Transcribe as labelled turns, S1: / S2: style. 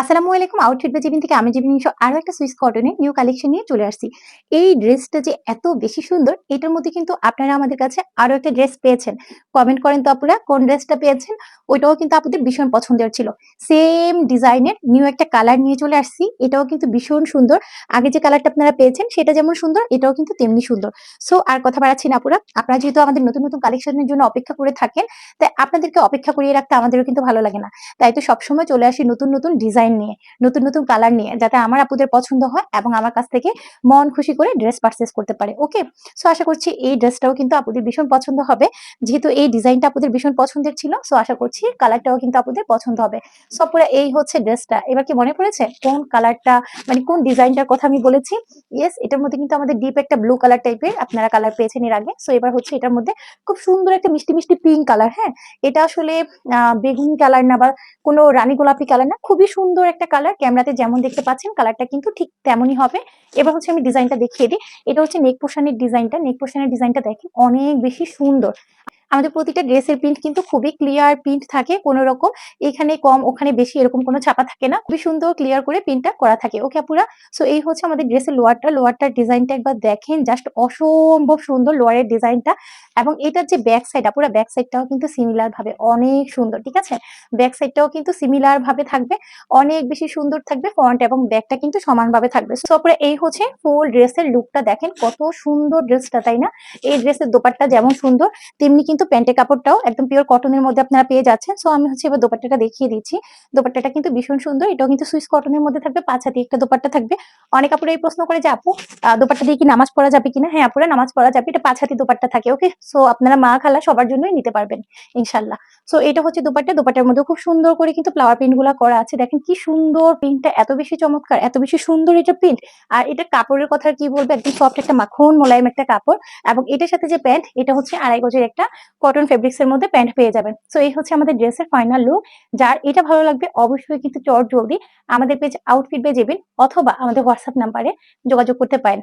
S1: আসসালামু আলাইকুম। Outfit by Jibin থেকে আমি জিবিন আরো একটা সুইস কটনের নিউ কালেকশন নিয়ে চলে আসছি। এই ড্রেসটা যে এত বেশি সুন্দর, এটার মধ্যে কিন্তু আপনারা আমাদের কাছে আরো একটা ড্রেস পেয়েছেন। কমেন্ট করেন তো আপুরা কোন ড্রেসটা পেয়েছেন? ওইটাও কিন্তু আপুদের ভীষণ পছন্দের ছিল। সেম ডিজাইনের নিউ একটা কালার নিয়ে চলে আসছি। এটাও কিন্তু ভীষণ সুন্দর। আগে যে কালারটা আপনারা পেয়েছেন সেটা যেমন সুন্দর, এটাও কিন্তু তেমনি সুন্দর। সো আর কথা বাড়াচ্ছি না আপুরা। আপনারা যেহেতু আমাদের নতুন, নতুন কালেকশনের জন্য অপেক্ষা করে থাকেন, তাই আপনাদেরকে অপেক্ষা করিয়ে রাখতে আমাদেরও কিন্তু ভালো লাগে না। তাই তো সবসময় চলে আসি নতুন, নতুন ডিজাইন নিয়ে, নতুন, নতুন কালার নিয়ে যাতে আমার আপুদের পছন্দ হয় এবং আমার কাছ থেকে মন খুশি করে ড্রেস পারচেজ করতে পারে। ওকে? সো আশা করছি এই ড্রেসটাও কিন্তু আপুদের ভীষণ পছন্দ হবে। যেহেতু এই ডিজাইনটা আপুদের ভীষণ পছন্দের ছিল, সো আশা করছি কালারটাও কিন্তু আপুদের পছন্দ হবে। সো আপুরা এই হচ্ছে ড্রেসটা। এবার কি মনে পড়েছে কোন কালারটা মানে কোন ডিজাইনটার কথা আমি বলেছি? ইয়েস, এটার মধ্যে কিন্তু আমাদের ডিপ একটা ব্লু কালার টাইপের আপনারা কালার পেয়েছেন এর আগে। সো এবার হচ্ছে এটার মধ্যে খুব সুন্দর একটা মিষ্টি, মিষ্টি পিঙ্ক কালার, হ্যাঁ? এটা আসলে বেগুনি কালার না বা কোনো রানী গোলাপি কালার না, খুবই সুন্দর একটা কালার। ক্যামেরাতে যেমন দেখতে পাচ্ছেন কালারটা কিন্তু ঠিক তেমনই হবে। এবার হচ্ছে আমি ডিজাইনটা দেখিয়ে দিই। এটা হচ্ছে নেক পোর্শনের ডিজাইনটা। নেক পোর্শনের ডিজাইনটা দেখেন অনেক বেশি সুন্দর। আমাদের প্রতিটা ড্রেসের প্রিন্ট কিন্তু খুবই ক্লিয়ার প্রিন্ট থাকে, কোনো রকম এখানে কম ওখানে বেশি এরকম কোনো ছাপা থাকে না, খুবই সুন্দর ক্লিয়ার করে প্রিন্টটা করা থাকে। ওকে আপুরা? সো এই হচ্ছে আমাদের ড্রেসের লোয়ারটার ডিজাইনটা একবার দেখেন, জাস্ট অসম্ভব সুন্দর লোয়ারের ডিজাইনটা। এবং এটার যে ব্যাক সাইড আপুরা, ব্যাক সাইডটাও কিন্তু সিমিলার ভাবে অনেক সুন্দর, ঠিক আছে? ব্যাক সাইডটাও কিন্তু সিমিলার ভাবে থাকবে, অনেক বেশি সুন্দর থাকবে। ফ্রন্ট এবং ব্যাকটা কিন্তু সমানভাবে থাকবে। সো আপুরা এই হচ্ছে ফুল ড্রেসের লুকটা, দেখেন কত সুন্দর ড্রেসটা, তাই না? এই ড্রেসের দোপাট্টা যেমন সুন্দর, তেমনি কিন্তু প্যান্টের কাপড়টাও একদম পিওর কটনের মধ্যে আপনারা পেয়ে যাচ্ছেন। সো আমি হচ্ছে এবার দোপাট্টাটা দেখিয়ে দিচ্ছি। দোপাট্টাটা কিন্তু ভীষণ সুন্দর। এটাও কিন্তু সুইস কটনের মধ্যে থাকবে, ৫ হাতি একটা দোপাট্টা থাকবে। অনেক আপুরা এই প্রশ্ন করে যে আপু দোপাট্টা দিয়ে কি নামাজ পড়া যাবে কিনা? হ্যাঁ আপুরা, নামাজ পড়া যাবে। এটা ৫ হাতি দোপাট্টা থাকে। ওকে? সো আপনারা মা খালা সবার জন্যই নিতে পারবেন ইনশাআল্লাহ। সো এটা হচ্ছে দোপাট্টা। দোপাট্টার মধ্যে খুব সুন্দর করে কিন্তু ফ্লাওয়ার প্রিন্ট গুলা করা আছে। দেখেন কি সুন্দর প্রিন্টটা, এত বেশি চমৎকার, এত বেশি সুন্দর এটা প্রিন্ট। আর এটা কাপড়ের কথা কি বলবো, একদম সফট একটা মাখন মোলায়েম একটা কাপড়। এবং এটার সাথে যে প্যান্ট, এটা হচ্ছে ২.৫ গজের একটা কটন ফেব্রিক্স এর মধ্যে প্যান্ট পেয়ে যাবেন। সো এই হচ্ছে আমাদের ড্রেসের ফাইনাল লুক। যার এটা ভালো লাগবে অবশ্যই কিন্তু চটজলদি আমাদের পেজ আউটফিট বাই জেবিন অথবা আমাদের হোয়াটসঅ্যাপ নাম্বারে যোগাযোগ করতে পারেন।